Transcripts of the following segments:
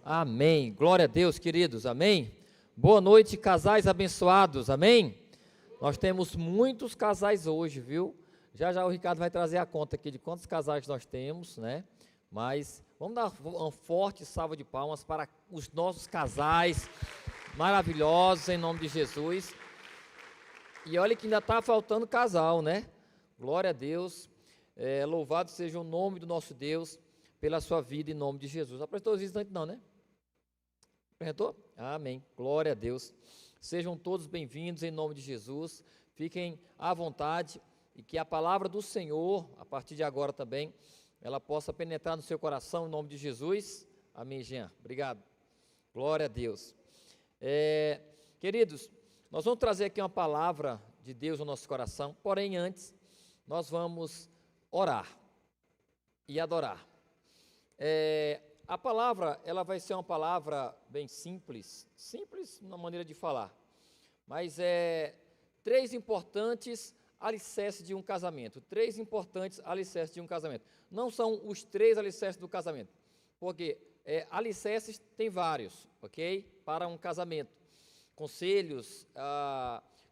Amém. Glória a Deus, queridos. Amém. Boa noite, casais abençoados. Amém. Nós temos muitos casais hoje, viu? Já já o Ricardo vai trazer a conta aqui de quantos casais nós temos, né? Mas vamos dar uma forte salva de palmas para os nossos casais maravilhosos, em nome de Jesus. E olha que ainda está faltando casal, né? Glória a Deus. Louvado seja o nome do nosso Deus pela sua vida, em nome de Jesus. Apresentou os instantes não, né? Apresentou? Amém. Glória a Deus. Sejam todos bem-vindos em nome de Jesus. Fiquem à vontade e que a palavra do Senhor, a partir de agora também, ela possa penetrar no seu coração em nome de Jesus. Amém, Jean. Obrigado. Glória a Deus. Queridos, nós vamos trazer aqui uma palavra de Deus no nosso coração, porém antes, nós vamos orar e adorar. A palavra, ela vai ser uma palavra bem simples na maneira de falar, mas três importantes alicerces de um casamento, não são os três alicerces do casamento, porque alicerces tem vários, ok? Para um casamento, conselhos,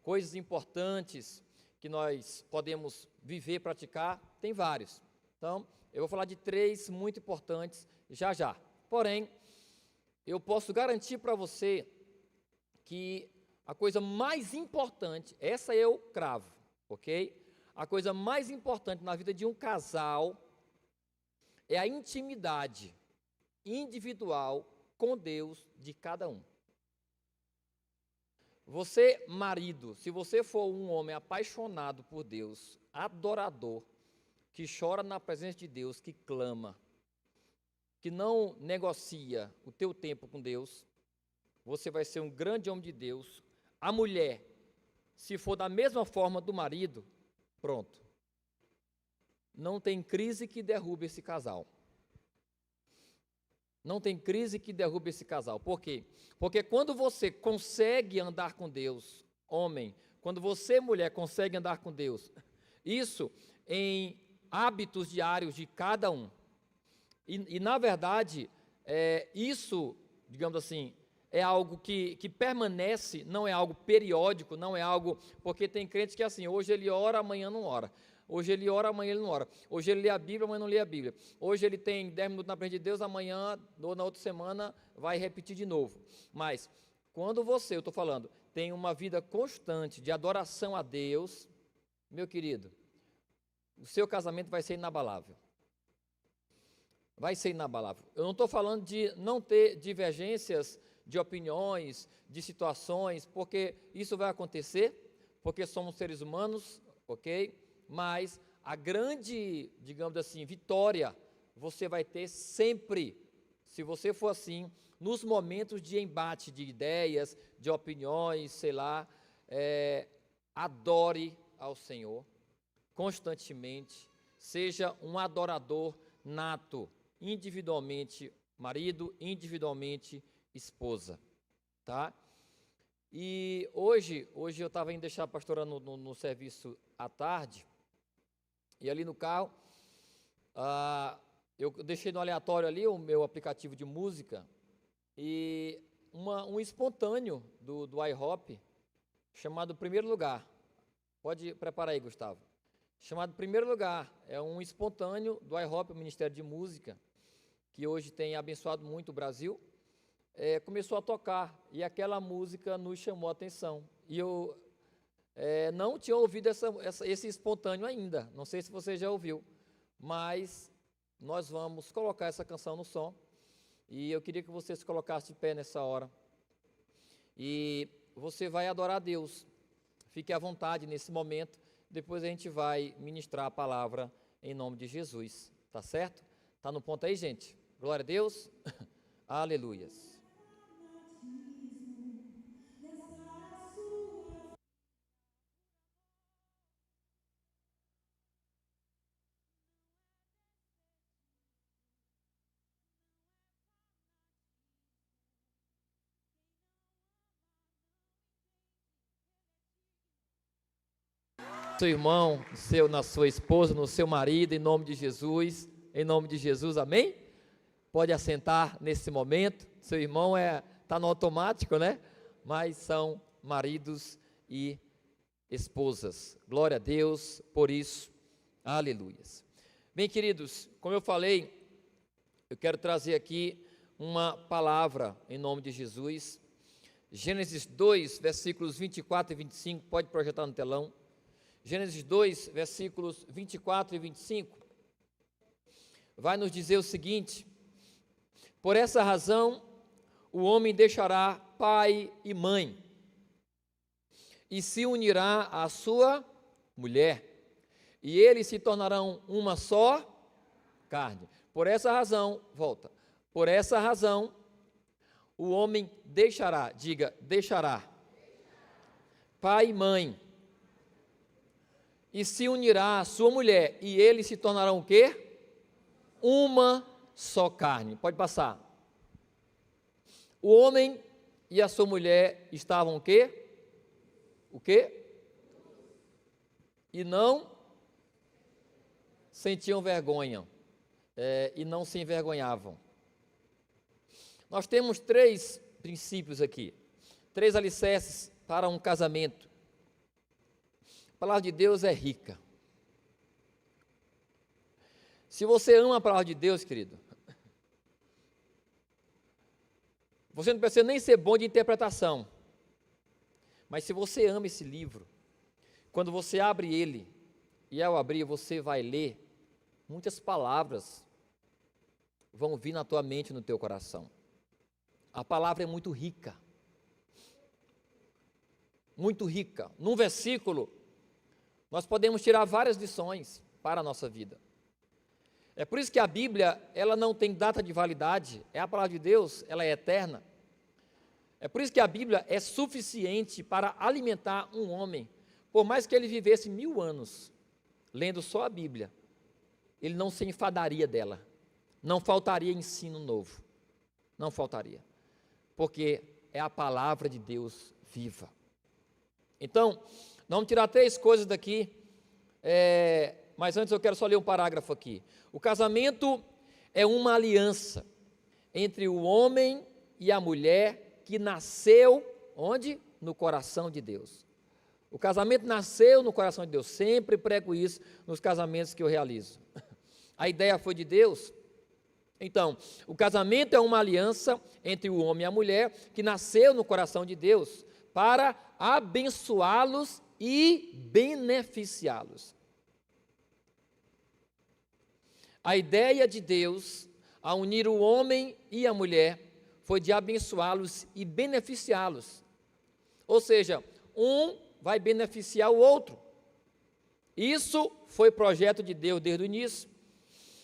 coisas importantes que nós podemos viver, praticar, tem vários. Então, eu vou falar de três muito importantes já. Porém, eu posso garantir para você que a coisa mais importante, essa eu cravo, ok? A coisa mais importante na vida de um casal é a intimidade individual com Deus de cada um. Você, marido, se você for um homem apaixonado por Deus, adorador, que chora na presença de Deus, que clama, que não negocia o teu tempo com Deus, você vai ser um grande homem de Deus. A mulher, se for da mesma forma do marido, pronto. Não tem crise que derrube esse casal. Não tem crise que derrube esse casal. Por quê? Porque quando você consegue andar com Deus, homem, quando você, mulher, consegue andar com Deus, isso em hábitos diários de cada um, e na verdade, isso, digamos assim, é algo que permanece, não é algo periódico, não é algo, porque tem crentes que assim, hoje ele ora, amanhã não ora. Hoje ele ora, amanhã ele não ora. Hoje ele lê a Bíblia, amanhã não lê a Bíblia. Hoje ele tem 10 minutos na presença de Deus, amanhã, ou na outra semana, vai repetir de novo. Mas, quando você, eu estou falando, tem uma vida constante de adoração a Deus, meu querido, o seu casamento vai ser inabalável. Vai ser inabalável. Eu não estou falando de não ter divergências de opiniões, de situações, porque isso vai acontecer, porque somos seres humanos, ok? Mas a grande, digamos assim, vitória você vai ter sempre, se você for assim, nos momentos de embate de ideias, de opiniões, sei lá, adore ao Senhor constantemente, seja um adorador nato, individualmente marido, individualmente esposa, tá? E hoje eu estava indo deixar a pastora no serviço à tarde, e ali no carro, eu deixei no aleatório ali o meu aplicativo de música, e um espontâneo do iHop, chamado Primeiro Lugar. Pode preparar aí, Gustavo. Chamado Primeiro Lugar, é um espontâneo do iHop, o Ministério de Música, que hoje tem abençoado muito o Brasil, começou a tocar, e aquela música nos chamou a atenção, e eu não tinha ouvido esse espontâneo ainda, não sei se você já ouviu, mas nós vamos colocar essa canção no som, e eu queria que você se colocasse de pé nessa hora, e você vai adorar a Deus, fique à vontade nesse momento, depois a gente vai ministrar a palavra em nome de Jesus, tá certo? Tá no ponto aí, gente? Glória a Deus, aleluias. Seu irmão, na sua esposa, no seu marido, em nome de Jesus, amém? pode assentar nesse momento. Seu irmão está no automático, né? Mas são maridos e esposas. Glória a Deus por isso. Aleluias. Bem, queridos, como eu falei, eu quero trazer aqui uma palavra em nome de Jesus. Gênesis 2, versículos 24 e 25, pode projetar no telão. Gênesis 2, versículos 24 e 25, vai nos dizer o seguinte: por essa razão, o homem deixará pai e mãe, e se unirá à sua mulher, e eles se tornarão uma só carne. Por essa razão, volta, por essa razão, o homem deixará, diga, deixará, pai e mãe, e se unirá à sua mulher, e eles se tornarão o quê? Uma só carne. Pode passar. O homem e a sua mulher estavam o quê? O quê? E não sentiam vergonha, e não se envergonhavam. Nós temos 3 princípios aqui, 3 alicerces para um casamento. A palavra de Deus é rica. Se você ama a palavra de Deus, querido, você não precisa nem ser bom de interpretação, mas se você ama esse livro, quando você abre ele, e ao abrir você vai ler, muitas palavras vão vir na tua mente e no teu coração. A palavra é muito rica. Muito rica. Num versículo, nós podemos tirar várias lições para a nossa vida. É por isso que a Bíblia, ela não tem data de validade, é a palavra de Deus, ela é eterna. É por isso que a Bíblia é suficiente para alimentar um homem, por mais que ele vivesse 1000 anos, lendo só a Bíblia, ele não se enfadaria dela, não faltaria ensino novo, não faltaria, porque é a palavra de Deus viva. Então, vamos tirar 3 coisas daqui, mas antes eu quero só ler um parágrafo aqui. O casamento é uma aliança entre o homem e a mulher que nasceu, onde? No coração de Deus. O casamento nasceu no coração de Deus, sempre prego isso nos casamentos que eu realizo. A ideia foi de Deus. Então, o casamento é uma aliança entre o homem e a mulher que nasceu no coração de Deus para abençoá-los e beneficiá-los. A ideia de Deus, ao unir o homem e a mulher, foi de abençoá-los e beneficiá-los. Ou seja, um vai beneficiar o outro. Isso foi projeto de Deus desde o início.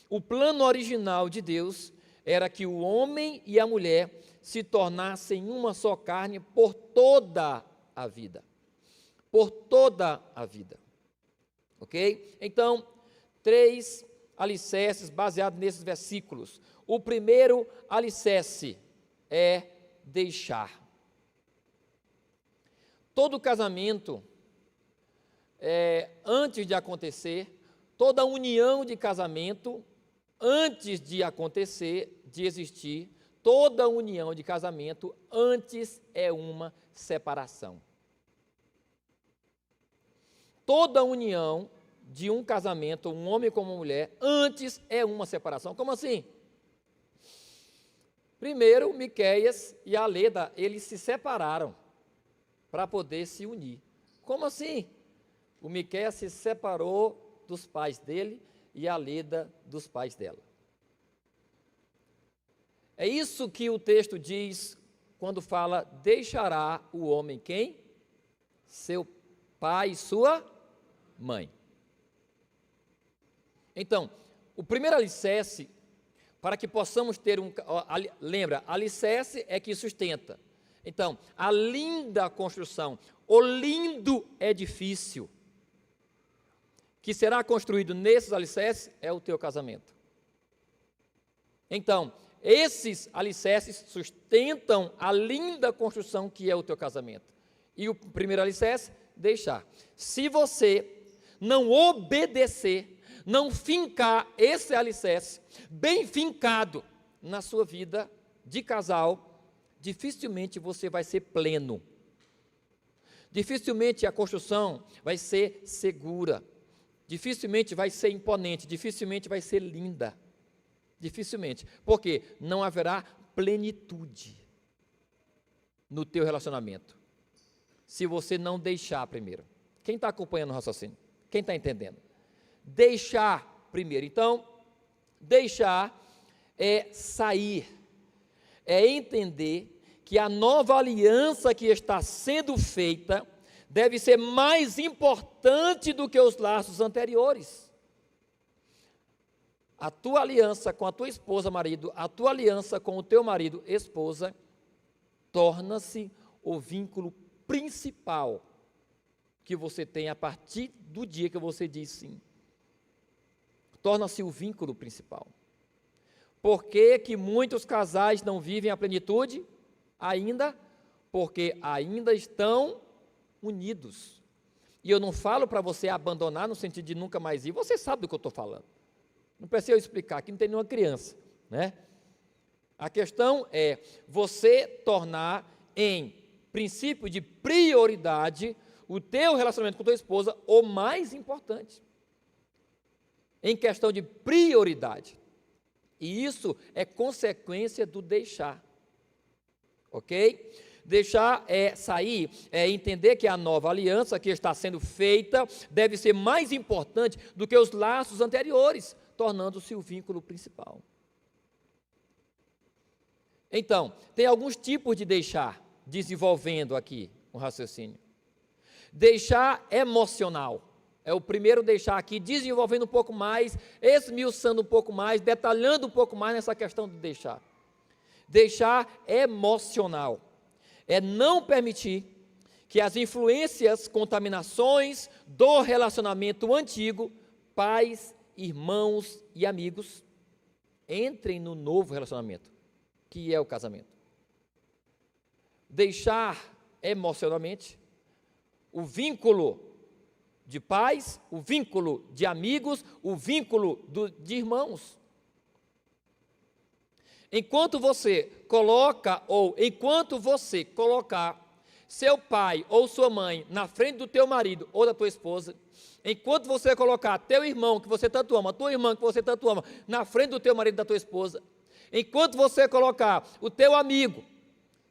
O plano original de Deus era que o homem e a mulher se tornassem uma só carne por toda a vida. Por toda a vida. Ok? Então, 3 alicerces baseados nesses versículos. O primeiro alicerce é deixar. Todo casamento, antes de acontecer, toda união de casamento, antes de acontecer, de existir, toda união de casamento, antes é uma separação. Toda união de um casamento, um homem com uma mulher, antes é uma separação. Como assim? Primeiro, Miqueias e a Leda, eles se separaram para poder se unir. Como assim? O Miqueias se separou dos pais dele e a Leda dos pais dela. É isso que o texto diz quando fala, deixará o homem quem? Seu pai e sua mãe. Então, o primeiro alicerce, para que possamos ter lembra, alicerce é que sustenta. Então, a linda construção, o lindo edifício, que será construído nesses alicerces, é o teu casamento. Então, esses alicerces sustentam a linda construção que é o teu casamento. E o primeiro alicerce, deixar. Se você não obedecer, não fincar esse alicerce, bem fincado na sua vida de casal, dificilmente você vai ser pleno. Dificilmente a construção vai ser segura. Dificilmente vai ser imponente, dificilmente vai ser linda. Dificilmente. Porque não haverá plenitude no teu relacionamento. Se você não deixar primeiro. Quem está acompanhando o raciocínio? Quem está entendendo? Deixar primeiro. Então, deixar é sair, é entender que a nova aliança que está sendo feita deve ser mais importante do que os laços anteriores. A tua aliança com a tua esposa, marido, a tua aliança com o teu marido, esposa, torna-se o vínculo principal que você tem a partir do dia que você diz sim. Torna-se o vínculo principal. Por que que muitos casais não vivem a plenitude? Ainda, porque ainda estão unidos. E eu não falo para você abandonar no sentido de nunca mais ir, você sabe do que eu estou falando. Não precisa eu explicar, aqui não tem nenhuma criança, né? A questão é você tornar em princípio de prioridade o teu relacionamento com a tua esposa o mais importante. Em questão de prioridade. E isso é consequência do deixar. Ok? Deixar é sair, é entender que a nova aliança que está sendo feita deve ser mais importante do que os laços anteriores, tornando-se o vínculo principal. Então, tem alguns tipos de deixar, desenvolvendo aqui o raciocínio. Deixar emocional, é o primeiro deixar aqui, desenvolvendo um pouco mais, esmiuçando um pouco mais, detalhando um pouco mais nessa questão de deixar. Deixar emocional é não permitir que as influências, contaminações do relacionamento antigo, pais, irmãos e amigos, entrem no novo relacionamento, que é o casamento. Deixar emocionalmente o vínculo de pais, o vínculo de amigos, o vínculo de irmãos. Enquanto você colocar seu pai ou sua mãe na frente do teu marido ou da tua esposa, enquanto você colocar teu irmão que você tanto ama, tua irmã que você tanto ama, na frente do teu marido e da tua esposa, enquanto você colocar o teu amigo,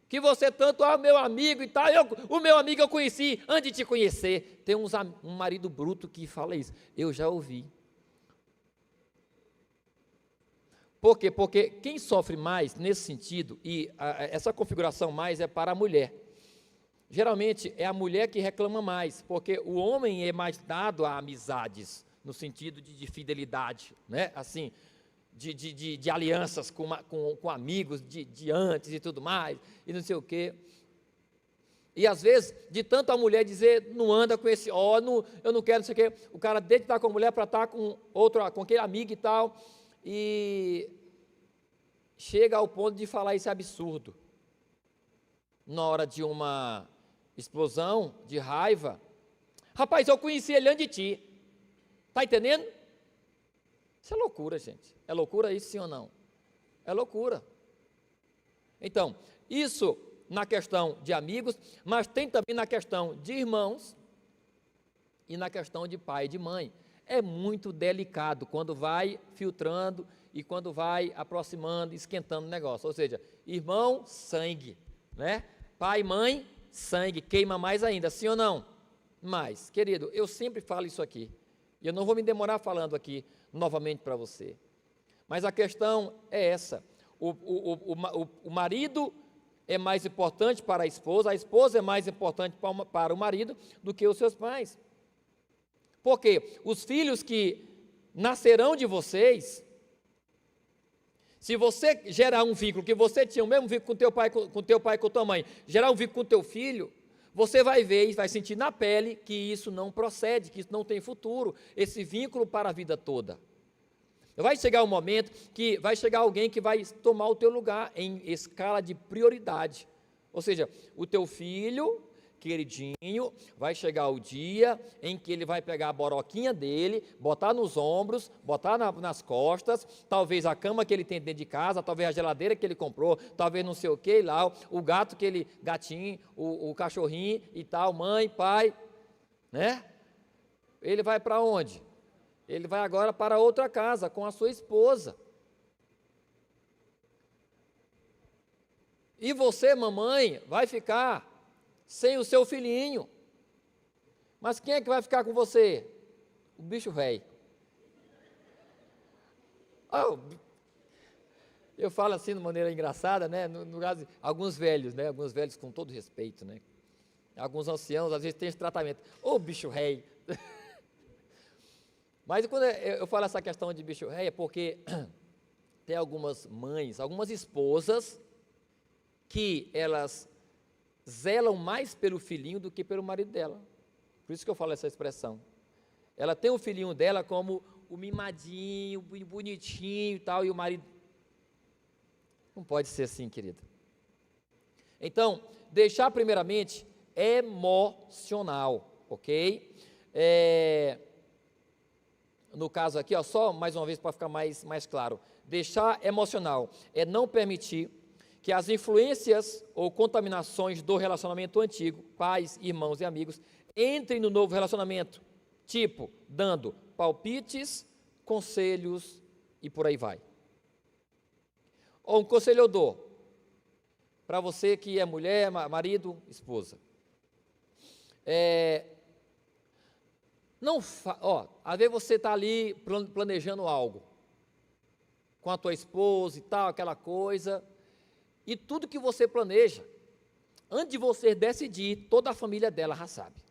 que você tanto ama, meu amigo e tal, o meu amigo eu conheci antes de te conhecer, tem um marido bruto que fala isso, eu já ouvi. Por quê? Porque quem sofre mais nesse sentido, e essa configuração mais é para a mulher. Geralmente é a mulher que reclama mais, porque o homem é mais dado a amizades, no sentido de fidelidade, né? Assim, de alianças com amigos de antes e tudo mais, e não sei o quê. E às vezes, de tanto a mulher dizer, não anda com esse, eu não quero, não sei o quê, o cara deixa de estar com a mulher para estar com aquele amigo e tal, e chega ao ponto de falar esse absurdo. Na hora de uma explosão de raiva, rapaz, eu conheci ele antes de ti, está entendendo? Isso é loucura, gente. É loucura isso, sim ou não? É loucura. Então, isso na questão de amigos, mas tem também na questão de irmãos e na questão de pai e de mãe. É muito delicado quando vai filtrando e quando vai aproximando, esquentando o negócio. Ou seja, irmão, sangue, né? Pai, mãe, sangue, queima mais ainda, sim ou não? Mas, querido, eu sempre falo isso aqui, e eu não vou me demorar falando aqui novamente para você. Mas a questão é essa, o marido é mais importante para a esposa é mais importante para o marido do que os seus pais. Porque os filhos que nascerão de vocês, se você gerar um vínculo, que você tinha o mesmo vínculo com teu pai e com tua mãe, gerar um vínculo com teu filho, você vai ver e vai sentir na pele que isso não procede, que isso não tem futuro, esse vínculo para a vida toda. Vai chegar um momento que vai chegar alguém que vai tomar o teu lugar em escala de prioridade. Ou seja, o teu filho queridinho, vai chegar o dia em que ele vai pegar a boroquinha dele, botar nos ombros, botar nas costas, talvez a cama que ele tem dentro de casa, talvez a geladeira que ele comprou, talvez não sei o que lá, o gato que ele, gatinho, o cachorrinho e tal, mãe, pai, né? Ele vai para onde? Ele vai agora para outra casa com a sua esposa. E você, mamãe, vai ficar sem o seu filhinho. Mas quem é que vai ficar com você? O bicho velho. Eu falo assim de maneira engraçada, né? No caso, alguns velhos, né? Alguns velhos com todo respeito, né? Alguns anciãos, às vezes, têm esse tratamento. Ô, bicho velho. Mas quando eu falo essa questão de bicho velho, é porque tem algumas mães, algumas esposas, que elas zelam mais pelo filhinho do que pelo marido dela. Por isso que eu falo essa expressão. Ela tem o filhinho dela como o mimadinho, bonitinho e tal, e o marido... Não pode ser assim, querida. Então, deixar primeiramente emocional, ok? No caso aqui, ó, só mais uma vez para ficar mais claro. Deixar emocional é não permitir que as influências ou contaminações do relacionamento antigo, pais, irmãos e amigos, entrem no novo relacionamento, tipo, dando palpites, conselhos e por aí vai. Ou um conselho eu dou, para você que é mulher, marido, esposa. Às vezes você está ali planejando algo, com a tua esposa e tal, aquela coisa... E tudo que você planeja, antes de você decidir, toda a família dela já sabe.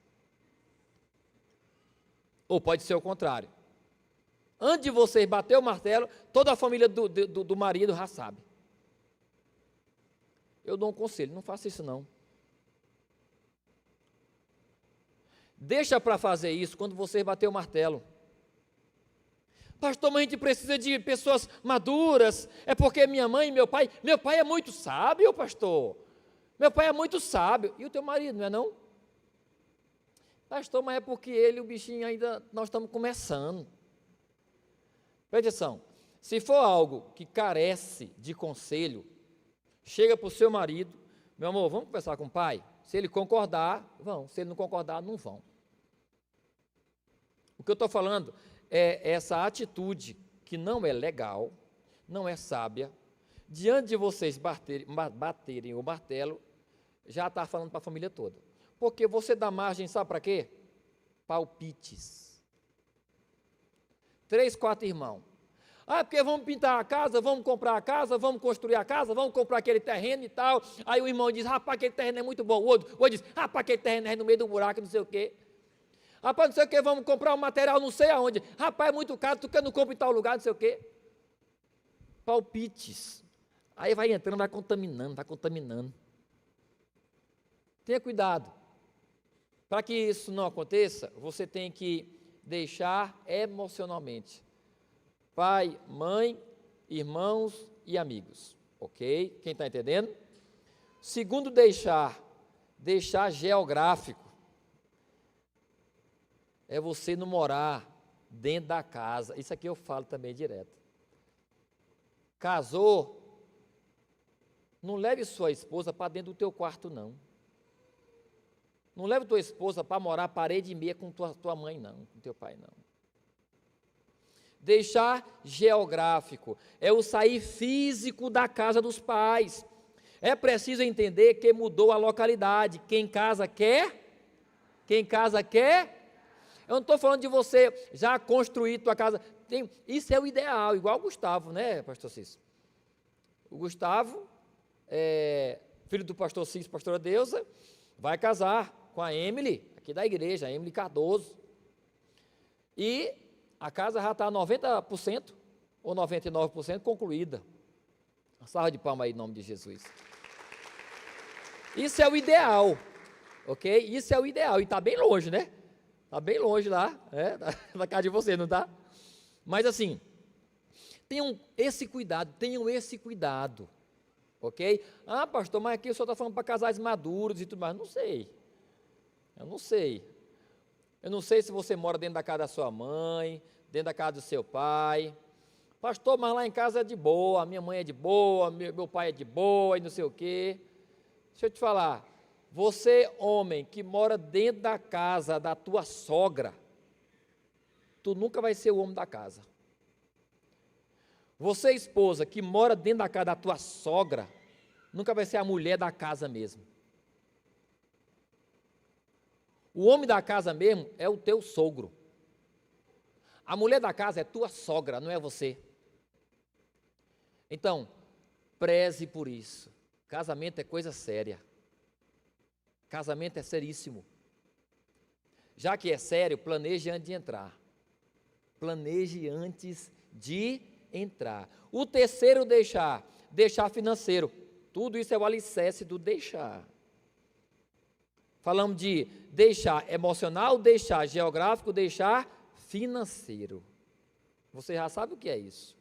Ou pode ser o contrário. Antes de você bater o martelo, toda a família do marido já sabe. Eu dou um conselho, não faça isso não. Deixa para fazer isso quando você bater o martelo. Pastor, mas a gente precisa de pessoas maduras, é porque minha mãe e meu pai é muito sábio, pastor, meu pai é muito sábio, e o teu marido, não é não? Pastor, mas é porque ele, o bichinho ainda, nós estamos começando. Presta atenção, se for algo que carece de conselho, chega para o seu marido, meu amor, vamos conversar com o pai? Se ele concordar, vão, se ele não concordar, não vão. O que eu estou falando é essa atitude que não é legal, não é sábia, diante de vocês baterem o martelo, já está falando para a família toda. Porque você dá margem, sabe para quê? Palpites. 3, 4 irmãos. Porque vamos pintar a casa, vamos comprar a casa, vamos construir a casa, vamos comprar aquele terreno e tal. Aí o irmão diz, rapaz, aquele terreno é muito bom. O outro diz, rapaz, aquele terreno é no meio do buraco, não sei o quê. Rapaz, não sei o que, vamos comprar um material não sei aonde. Rapaz, é muito caro, tu quer não compra em tal lugar, não sei o quê. Palpites. Aí vai entrando, vai contaminando. Tenha cuidado. Para que isso não aconteça, você tem que deixar emocionalmente. Pai, mãe, irmãos e amigos. Ok? Quem está entendendo? Segundo, deixar geográfico. É você não morar dentro da casa. Isso aqui eu falo também direto. Casou, não leve sua esposa para dentro do teu quarto, não. Não leve tua esposa para morar parede e meia com tua mãe, não, com teu pai, não. Deixar geográfico é o sair físico da casa dos pais. É preciso entender que mudou a localidade. Quem casa quer. Eu não estou falando de você já construir tua casa. Isso é o ideal, igual o Gustavo, né, pastor Cícero? O Gustavo, filho do pastor Cícero, pastora Deusa, vai casar com a Emily, aqui da igreja, a Emily Cardoso. E a casa já está 90% ou 99% concluída. Uma salva de palmas aí em nome de Jesus. Isso é o ideal, ok? Isso é o ideal, e está bem longe, né? Está bem longe lá, da casa de você, não está? Mas assim, tenham esse cuidado, ok? Pastor, mas aqui o senhor está falando para casais maduros e tudo mais, não sei. Eu não sei. Eu não sei se você mora dentro da casa da sua mãe, dentro da casa do seu pai. Pastor, mas lá em casa é de boa, minha mãe é de boa, meu pai é de boa e não sei o quê. Deixa eu te falar, você, homem, que mora dentro da casa da tua sogra, tu nunca vai ser o homem da casa. Você, esposa, que mora dentro da casa da tua sogra, nunca vai ser a mulher da casa mesmo. O homem da casa mesmo é o teu sogro. A mulher da casa é tua sogra, não é você. Então, preze por isso. Casamento é coisa séria. Casamento é seríssimo. Já que é sério, planeje antes de entrar. Planeje antes de entrar. O terceiro deixar financeiro. Tudo isso é o alicerce do deixar. Falamos de deixar emocional, deixar geográfico, deixar financeiro. Você já sabe o que é isso.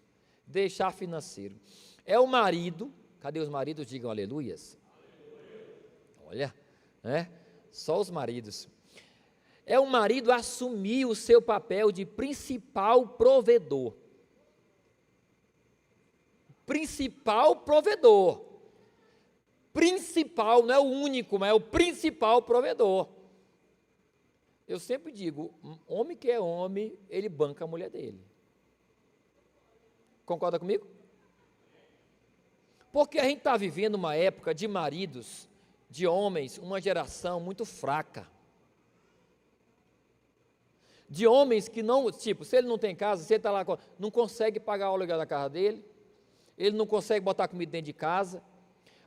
Deixar financeiro. É o marido, cadê os maridos? Digam aleluias. Olha, né? Só os maridos. É o marido assumir o seu papel de principal provedor. Principal provedor. Principal, não é o único, mas é o principal provedor. Eu sempre digo, homem que é homem, ele banca a mulher dele. Concorda comigo? Porque a gente está vivendo uma época de maridos, de homens, uma geração muito fraca. De homens que não, tipo, se ele não tem casa, se ele está lá, não consegue pagar o aluguel da casa dele, ele não consegue botar comida dentro de casa.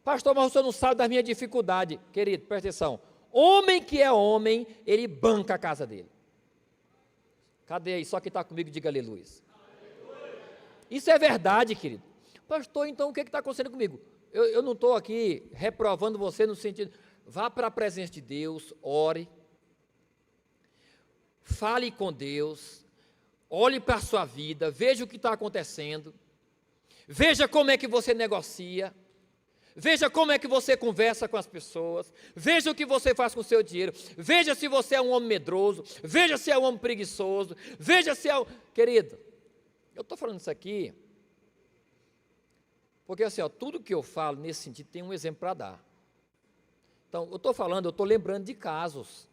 Pastor, mas o senhor não sabe da minha dificuldade. Querido, presta atenção. Homem que é homem, ele banca a casa dele. Cadê aí? Só quem está comigo, diga aleluia. Isso é verdade, querido. Pastor, então o que está acontecendo comigo? Eu não estou aqui reprovando você no sentido, vá para a presença de Deus, ore, fale com Deus, olhe para a sua vida, veja o que está acontecendo, veja como é que você negocia, veja como é que você conversa com as pessoas, veja o que você faz com o seu dinheiro, veja se você é um homem medroso, veja se é um homem preguiçoso, veja se é um... Querido, eu estou falando isso aqui, porque assim, ó, tudo que eu falo nesse sentido tem um exemplo para dar. Então, eu estou lembrando de casos.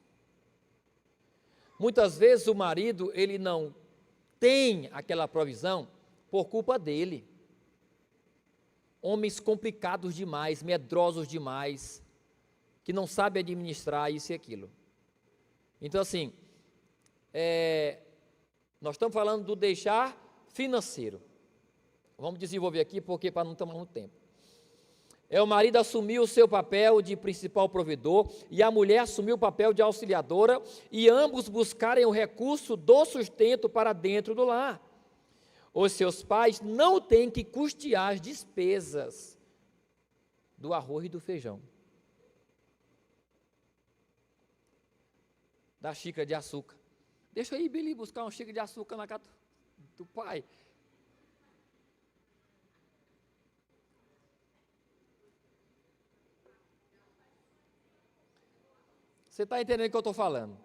Muitas vezes o marido, ele não tem aquela provisão por culpa dele. Homens complicados demais, medrosos demais, que não sabem administrar isso e aquilo. Então, assim, nós estamos falando do deixar financeiro. Vamos desenvolver aqui, porque para não tomar muito tempo. É o marido assumir o seu papel de principal provedor e a mulher assumir o papel de auxiliadora e ambos buscarem o recurso do sustento para dentro do lar. Os seus pais não têm que custear as despesas do arroz e do feijão, da xícara de açúcar. Deixa aí, Billy, buscar uma xícara de açúcar na casa do pai. Você está entendendo o que eu estou falando?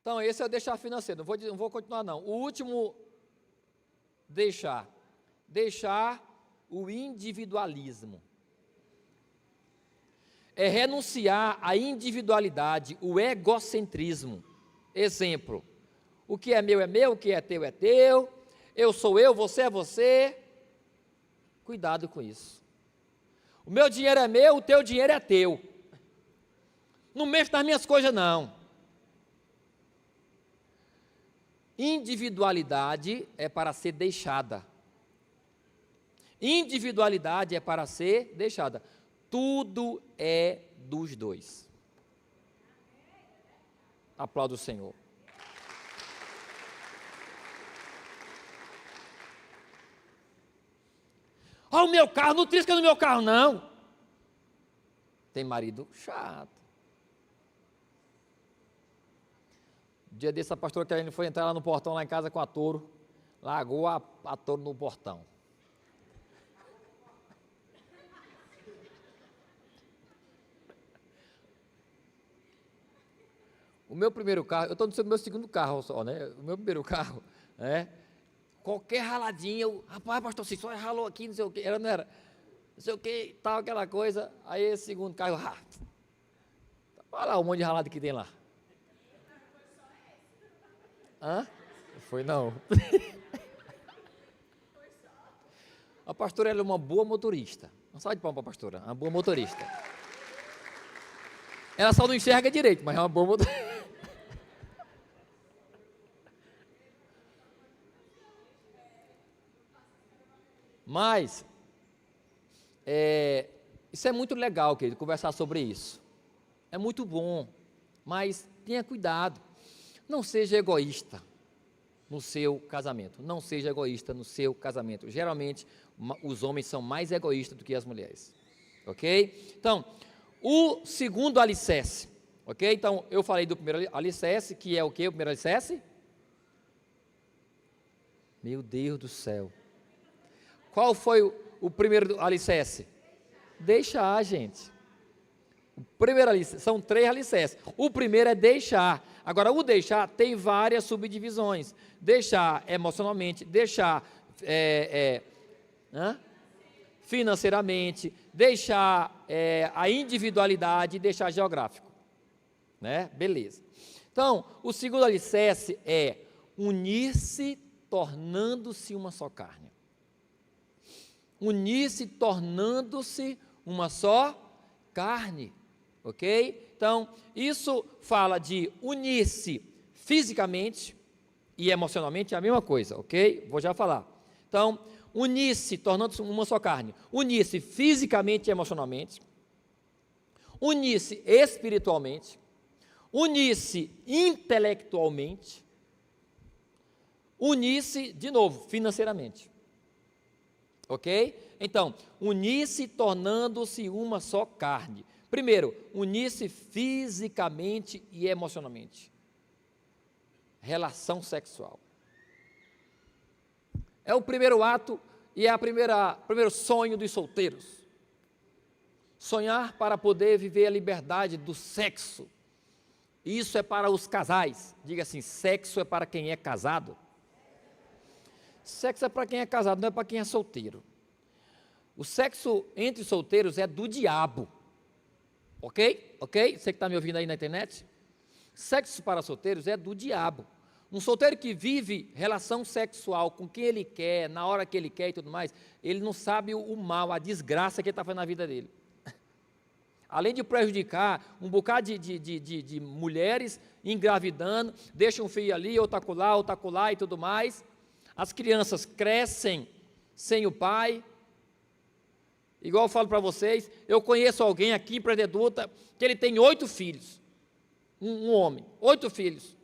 Então, esse é o deixar financeiro, não vou continuar não. O último, deixar o individualismo. É renunciar à individualidade, o egocentrismo. Exemplo, o que é meu, o que é teu, eu sou eu, você é você. Cuidado com isso. O meu dinheiro é meu, o teu dinheiro é teu. Não mexa nas minhas coisas, não. Individualidade é para ser deixada. Individualidade é para ser deixada. Tudo é dos dois. Aplauda o Senhor. Ó, o meu carro, não trisca no meu carro, não. Tem marido chato. Dia desse, a pastora Karine foi entrar lá no portão, lá em casa com a touro, largou a touro no portão. O meu primeiro carro, eu estou no meu segundo carro só, né? O meu primeiro carro, né? Qualquer raladinha, rapaz, pastor, você só ralou aqui, não sei o quê, não era, não sei o quê, tal, aquela coisa. Aí esse segundo carro, olha lá o monte de ralado que tem lá. Hã? Foi não. A pastora, ela é uma boa motorista. Não sabe de palma para a pastora, uma boa motorista. Ela só não enxerga direito, mas é uma boa motorista. Mas, isso é muito legal, querido, conversar sobre isso. É muito bom, mas tenha cuidado. Não seja egoísta no seu casamento. Não seja egoísta no seu casamento. Geralmente, os homens são mais egoístas do que as mulheres. Ok? Então, o segundo alicerce. Ok? Então, eu falei do primeiro alicerce, que é o que? O primeiro alicerce? Meu Deus do céu. Qual foi o primeiro alicerce? Deixar, gente. O primeiro alicerce, são 3 alicerces. O primeiro é deixar. Agora, o deixar tem várias subdivisões. Deixar emocionalmente, deixar financeiramente, deixar a individualidade e deixar geográfico. Né? Beleza. Então, o segundo alicerce é unir-se tornando-se uma só carne. Unir-se tornando-se uma só carne, ok? Então, isso fala de unir-se fisicamente e emocionalmente, é a mesma coisa, ok? Vou já falar. Então, unir-se tornando-se uma só carne, unir-se fisicamente e emocionalmente, unir-se espiritualmente, unir-se intelectualmente, unir-se, de novo, financeiramente. Ok? Então, unir-se tornando-se uma só carne. Primeiro, unir-se fisicamente e emocionalmente. Relação sexual. É o primeiro ato e é o primeiro sonho dos solteiros. Sonhar para poder viver a liberdade do sexo. Isso é para os casais. Diga assim, sexo é para quem é casado. Sexo é para quem é casado, não é para quem é solteiro. O sexo entre solteiros é do diabo. Ok? Ok? Você que está me ouvindo aí na internet? Sexo para solteiros é do diabo. Um solteiro que vive relação sexual com quem ele quer, na hora que ele quer e tudo mais, ele não sabe o mal, a desgraça que ele está fazendo na vida dele. Além de prejudicar um bocado de mulheres engravidando, deixa um filho ali, ou tá lá e tudo mais. As crianças crescem sem o pai. Igual eu falo para vocês, eu conheço alguém aqui em Prededuta que ele tem 8 filhos. Um homem, 8 filhos.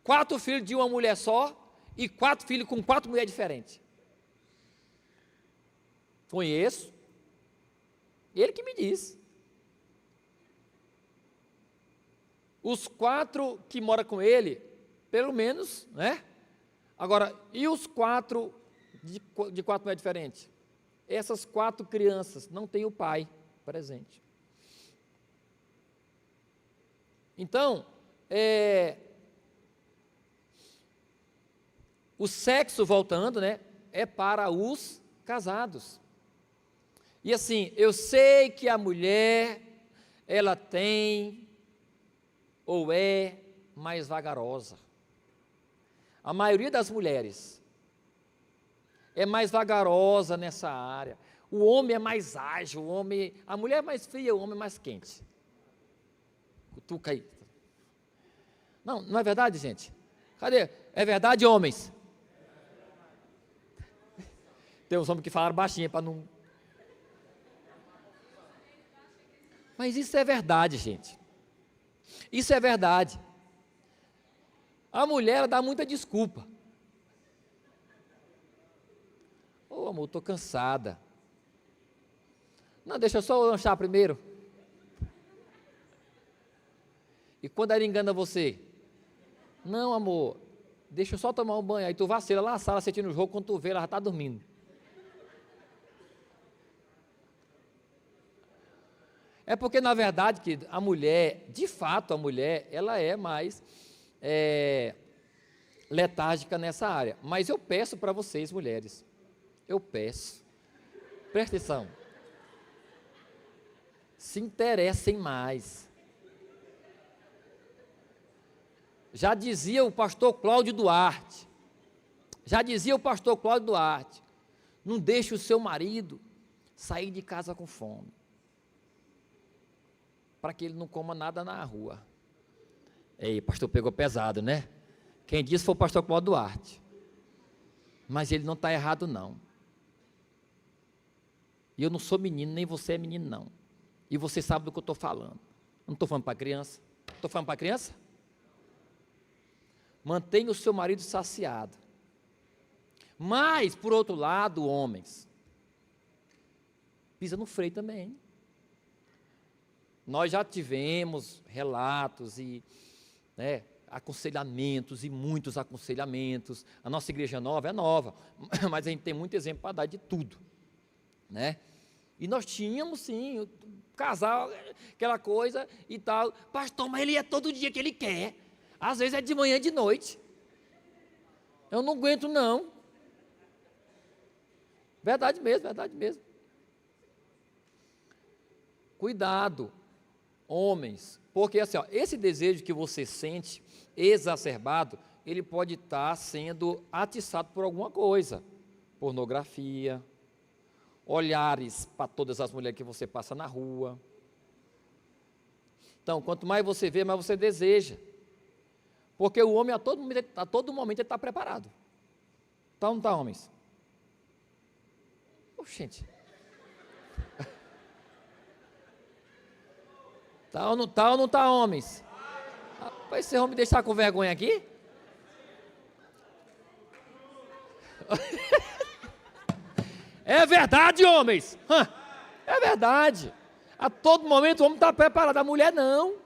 4 filhos de uma mulher só e 4 filhos com 4 mulheres diferentes. Conheço. Ele que me disse. Os 4 que moram com ele, pelo menos, né? Agora, e os 4 de 4 mulheres diferentes? Essas 4 crianças não têm o pai presente. Então, o sexo, voltando, né, é para os casados. E assim, eu sei que a mulher, ela tem ou é mais vagarosa. A maioria das mulheres é mais vagarosa nessa área. O homem é mais ágil, a mulher é mais fria, o homem é mais quente. Cutuca aí. Não, não é verdade, gente? Cadê? É verdade, homens? Tem uns homens que falaram baixinho para não... Mas isso é verdade, gente. Isso é verdade. A mulher, ela dá muita desculpa. Ô, amor, estou cansada. Não, deixa eu só lanchar primeiro. E quando ela engana você? Não, amor, deixa eu só tomar um banho. Aí tu vacila lá na sala, assistindo o jogo, quando tu vê, ela já está dormindo. É porque, na verdade, que a mulher, de fato, a mulher, ela é mais letárgica nessa área. Mas eu peço para vocês, mulheres, eu peço, presta atenção, se interessem mais. Já dizia o pastor Cláudio Duarte, não deixe o seu marido sair de casa com fome, para que ele não coma nada na rua. Ei, pastor, pegou pesado, né? Quem disse foi o pastor Cláudio Duarte. Mas ele não está errado, não. E eu não sou menino, nem você é menino, não. E você sabe do que eu estou falando. Não estou falando para criança. Estou falando para criança? Mantenha o seu marido saciado. Mas, por outro lado, homens, pisa no freio também. Nós já tivemos relatos e aconselhamentos, e muitos aconselhamentos. A nossa igreja nova é nova, mas a gente tem muito exemplo para dar de tudo, né? E nós tínhamos, sim, casal, aquela coisa e tal. Pastor, mas ele é todo dia que ele quer. Às vezes é de manhã e de noite. Eu não aguento, não. Verdade mesmo, verdade mesmo. Cuidado, homens, porque assim, esse desejo que você sente, exacerbado, ele pode estar sendo atiçado por alguma coisa. Pornografia, olhares para todas as mulheres que você passa na rua. Então, quanto mais você vê, mais você deseja. Porque o homem, a todo momento, ele está preparado. Tá ou não está, homens? Gente. Tá ou não tá, homens? Rapaz, vocês vão me deixar com vergonha aqui? É verdade, homens. É verdade. A todo momento o homem está preparado, a mulher não.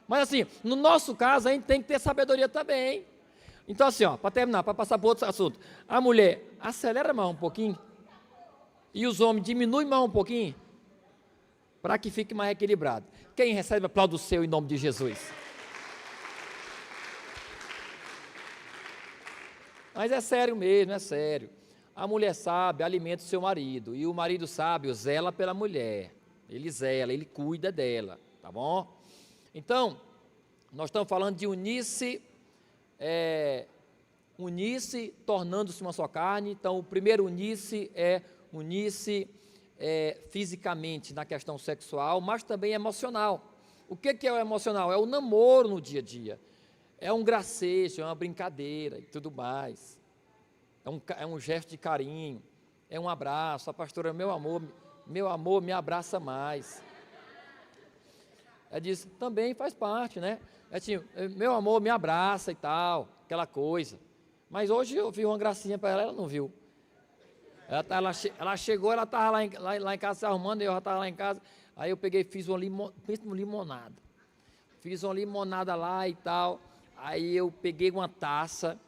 Mas assim, no nosso caso, a gente tem que ter sabedoria também. Então assim, para terminar, para passar para outro assunto. A mulher acelera mais um pouquinho. E os homens diminuem mais um pouquinho. Para que fique mais equilibrado. Quem recebe, aplaude o seu em nome de Jesus. Mas é sério mesmo, é sério. A mulher sábia alimenta o seu marido, e o marido sábio zela pela mulher. Ele zela, ele cuida dela, tá bom? Então, nós estamos falando de unir-se tornando-se uma só carne. Então, o primeiro unir-se é unir-se fisicamente na questão sexual, mas também emocional. O que é o emocional? É o namoro no dia a dia, é um gracejo, é uma brincadeira e tudo mais, é um gesto de carinho, é um abraço. A pastora, meu amor, me abraça mais. Ela disse, também faz parte, né? É assim, meu amor, me abraça e tal, aquela coisa. Mas hoje eu vi uma gracinha para ela, ela não viu. Ela chegou, ela estava lá em casa se arrumando, eu já estava lá em casa. Aí eu peguei e fiz uma limonada. Fiz uma limonada lá e tal. Aí eu peguei uma taça,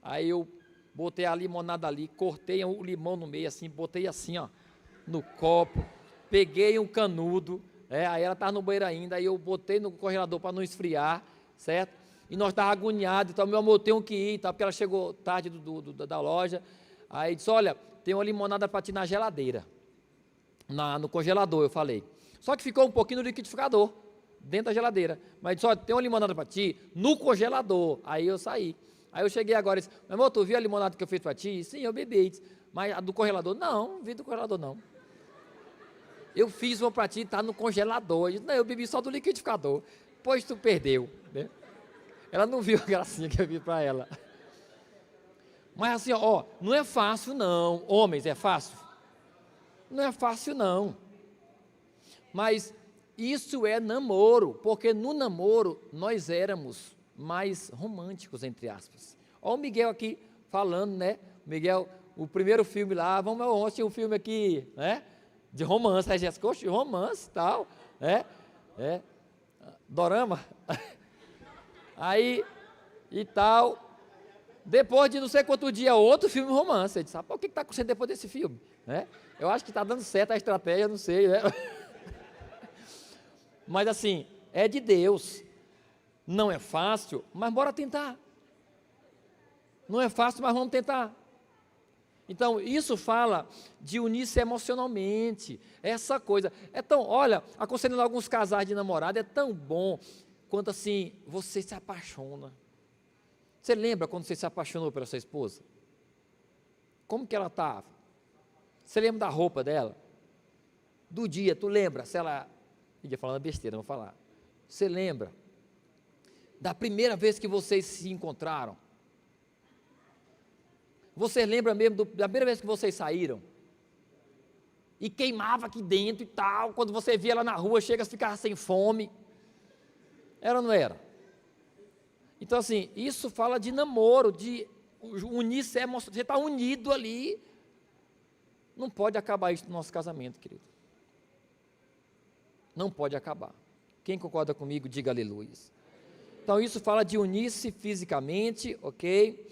aí eu botei a limonada ali, cortei o limão no meio assim, botei assim, no copo, peguei um canudo, aí ela estava no banheiro ainda, aí eu botei no congelador para não esfriar, certo? E nós estávamos agoniados, então, meu amor, eu tenho que ir, tá? Porque ela chegou tarde da loja. Aí disse, olha, tem uma limonada para ti na geladeira, no congelador, eu falei. Só que ficou um pouquinho no liquidificador, dentro da geladeira. Mas disse, olha, tem uma limonada para ti no congelador. Aí eu saí. Aí eu cheguei agora e disse, meu amor, tu viu a limonada que eu fiz para ti? Sim, eu bebi. Disse, mas a do congelador? Não vi do congelador, não. Eu fiz uma para ti, está no congelador. Eu disse, não, eu bebi só do liquidificador. Pois tu perdeu, né? Ela não viu a gracinha que eu vi para ela. Mas assim, não é fácil não. Homens, é fácil? Não é fácil não. Mas isso é namoro, porque no namoro nós éramos mais românticos, entre aspas. Olha o Miguel aqui falando, né? Miguel, o primeiro filme lá, vamos assistir um filme aqui, né? De romance, a Jéssica, de romance e tal, dorama. Aí, e tal, Depois de não sei quanto dia, outro filme romance. Ele disse, o que está acontecendo depois desse filme? Né? Eu acho que está dando certo a estratégia, não sei. Né? Mas assim, é de Deus. Não é fácil, mas bora tentar. Não é fácil, mas vamos tentar. Então, isso fala de unir-se emocionalmente, essa coisa. Olha, aconselhando alguns casais de namorado, é tão bom quando assim, você se apaixona. Você lembra quando você se apaixonou pela sua esposa? Como que ela estava? Você lembra da roupa dela? Do dia, tu lembra? Se ela... Eu ia falando besteira, não vou falar. Você lembra da primeira vez que vocês se encontraram? Você lembra mesmo da primeira vez que vocês saíram? E queimava aqui dentro e tal, quando você via ela na rua, chega a ficar sem fome. Era ou não era? Então assim, isso fala de namoro, de unir-se, você está unido ali. Não pode acabar isso no nosso casamento, querido. Não pode acabar. Quem concorda comigo, diga aleluia. Então isso fala de unir-se fisicamente, ok?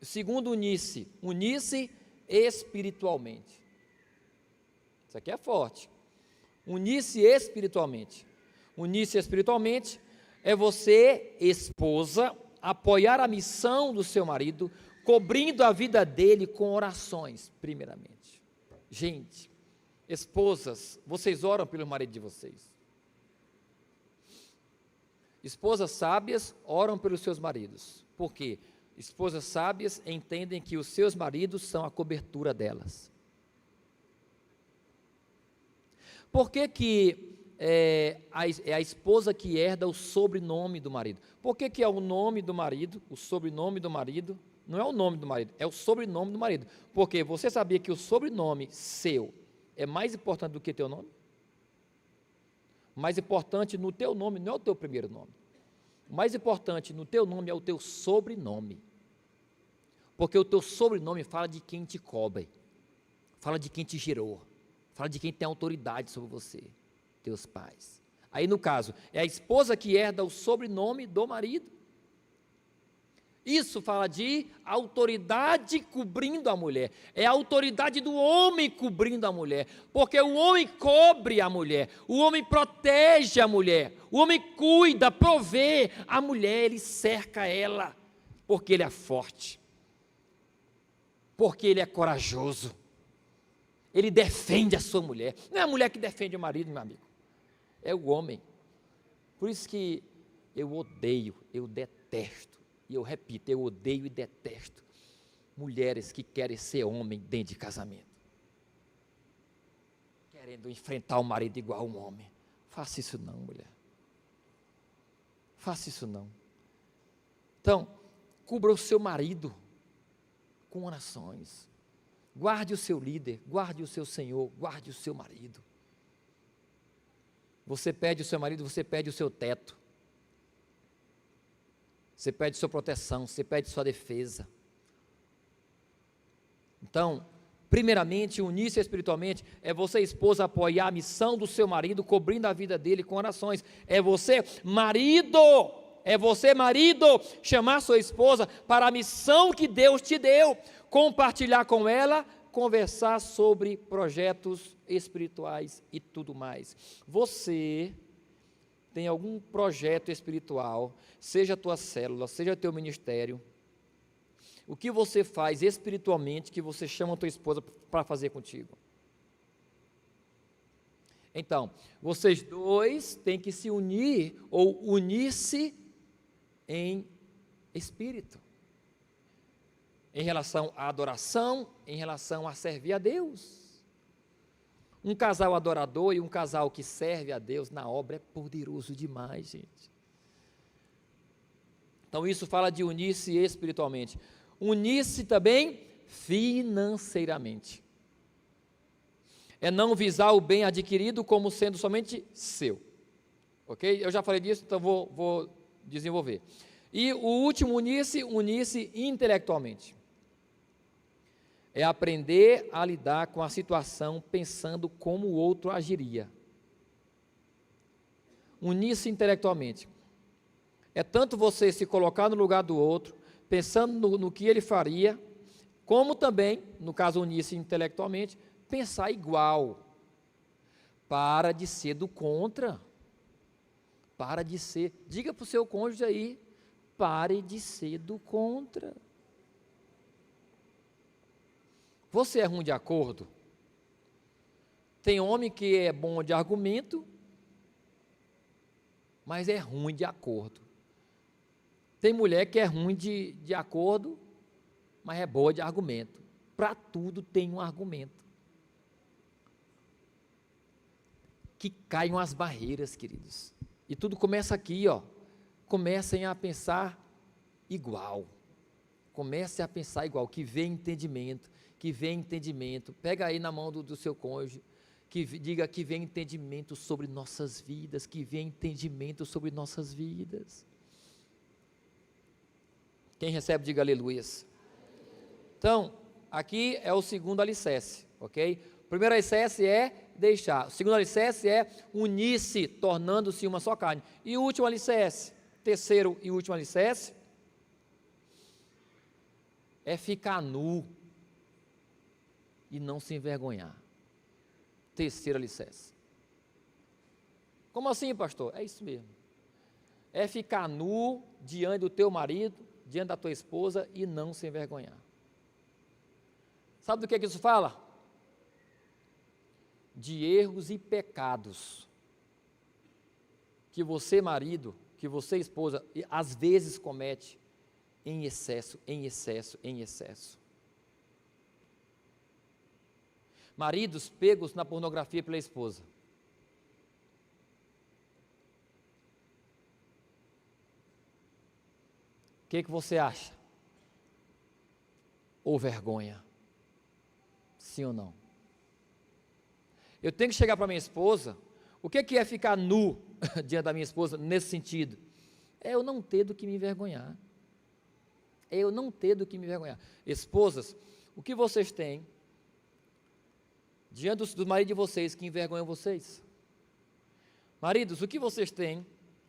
Segundo, unir-se espiritualmente. Isso aqui é forte. Unir-se espiritualmente. Unir-se espiritualmente é você, esposa, apoiar a missão do seu marido, cobrindo a vida dele com orações, primeiramente. Gente, esposas, vocês oram pelo marido de vocês. Esposas sábias oram pelos seus maridos. Por quê? Esposas sábias entendem que os seus maridos são a cobertura delas. Por que é a esposa que herda o sobrenome do marido? Por que é o nome do marido, o sobrenome do marido? Não é o nome do marido, é o sobrenome do marido. Porque você sabia que o sobrenome seu é mais importante do que teu nome? Mais importante no teu nome não é o teu primeiro nome. O mais importante no teu nome é o teu sobrenome. Porque o teu sobrenome fala de quem te cobre, fala de quem te gerou, fala de quem tem autoridade sobre você, teus pais. Aí no caso, é a esposa que herda o sobrenome do marido. Isso fala de autoridade cobrindo a mulher. É a autoridade do homem cobrindo a mulher. Porque o homem cobre a mulher. O homem protege a mulher. O homem cuida, provê. A mulher, ele cerca ela. Porque ele é forte. Porque ele é corajoso. Ele defende a sua mulher. Não é a mulher que defende o marido, meu amigo. É o homem. Por isso que eu odeio, eu detesto. E eu repito, eu odeio e detesto mulheres que querem ser homem dentro de casamento. Querendo enfrentar o marido igual um homem. Faça isso não, mulher. Faça isso não. Então, cubra o seu marido com orações. Guarde o seu líder, guarde o seu senhor, guarde o seu marido. Você pede o seu marido, você pede o seu teto. Você pede sua proteção, você pede sua defesa. Então, primeiramente, unir-se espiritualmente é você, esposa, apoiar a missão do seu marido, cobrindo a vida dele com orações. É você, marido, chamar sua esposa para a missão que Deus te deu, compartilhar com ela, conversar sobre projetos espirituais e tudo mais. Você tem algum projeto espiritual, seja a tua célula, seja o teu ministério, o que você faz espiritualmente que você chama a tua esposa para fazer contigo? Então, vocês dois têm que se unir ou unir-se em espírito, em relação à adoração, em relação a servir a Deus. Um casal adorador e um casal que serve a Deus na obra é poderoso demais, gente. Então isso fala de unir-se espiritualmente. Unir-se também financeiramente. É não visar o bem adquirido como sendo somente seu. Ok? Eu já falei disso, então vou desenvolver. E o último, unir-se intelectualmente. É aprender a lidar com a situação pensando como o outro agiria. Unir-se intelectualmente. É tanto você se colocar no lugar do outro, pensando no que ele faria, como também, no caso unir-se intelectualmente, pensar igual. Para de ser do contra. Para de ser. Diga para o seu cônjuge aí, pare de ser do contra. Você é ruim de acordo? Tem homem que é bom de argumento, mas é ruim de acordo. Tem mulher que é ruim de acordo, mas é boa de argumento. Para tudo tem um argumento. Que caiam as barreiras, queridos. E tudo começa aqui, ó. Comecem a pensar igual. Comece a pensar igual, que venha entendimento, que venha entendimento. Pega aí na mão do seu cônjuge, que diga que venha entendimento sobre nossas vidas, que venha entendimento sobre nossas vidas. Quem recebe, diga aleluias. Então, aqui é o segundo alicerce, ok? O primeiro alicerce é deixar. O segundo alicerce é unir-se, tornando-se uma só carne. E o último alicerce, terceiro e último alicerce, é ficar nu e não se envergonhar. Terceiro alicerce. Como assim, pastor? É isso mesmo. É ficar nu diante do teu marido, diante da tua esposa e não se envergonhar. Sabe do que isso fala? De erros e pecados que você, marido, que você, esposa, às vezes comete em excesso, em excesso, em excesso. Maridos pegos na pornografia pela esposa. O que você acha? Ou vergonha? Sim ou não? Eu tenho que chegar para minha esposa, o que é ficar nu diante da minha esposa nesse sentido? É eu não ter do que me envergonhar. É eu não ter do que me envergonhar. Esposas, o que vocês têm diante dos maridos de vocês que envergonham vocês? Maridos, o que vocês têm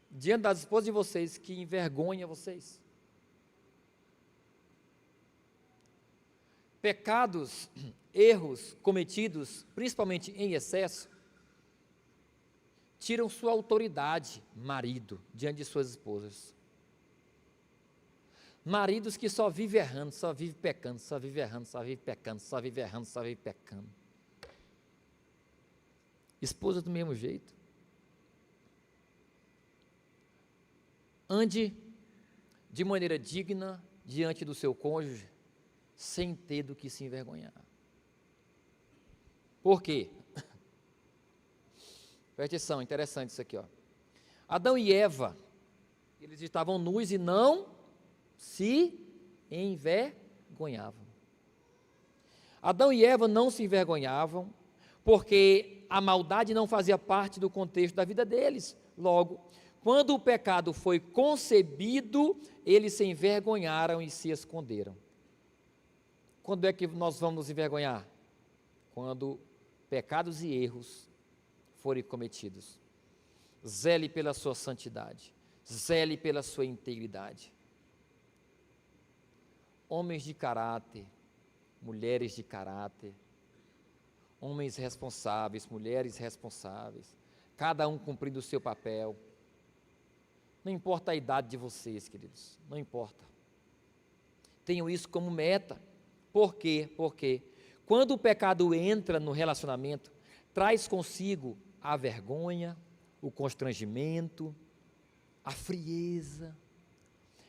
diante das esposas de vocês que envergonham vocês? Pecados, erros cometidos, principalmente em excesso, tiram sua autoridade, marido, diante de suas esposas. Maridos que só vivem errando, só vivem pecando, só vivem errando, só vivem pecando, só vivem errando, só vivem pecando. Esposa do mesmo jeito. Ande de maneira digna diante do seu cônjuge, sem ter do que se envergonhar. Por quê? Preste atenção, interessante isso aqui, ó. Adão e Eva, eles estavam nus e não se envergonhavam. Adão e Eva não se envergonhavam, porque a maldade não fazia parte do contexto da vida deles. Logo, quando o pecado foi concebido, eles se envergonharam e se esconderam. Quando é que nós vamos nos envergonhar? Quando pecados e erros forem cometidos. Zele pela sua santidade, zele pela sua integridade. Homens de caráter, mulheres de caráter, homens responsáveis, mulheres responsáveis, cada um cumprindo o seu papel. Não importa a idade de vocês, queridos, não importa. Tenham isso como meta. Por quê? Porque quando o pecado entra no relacionamento, traz consigo a vergonha, o constrangimento, a frieza,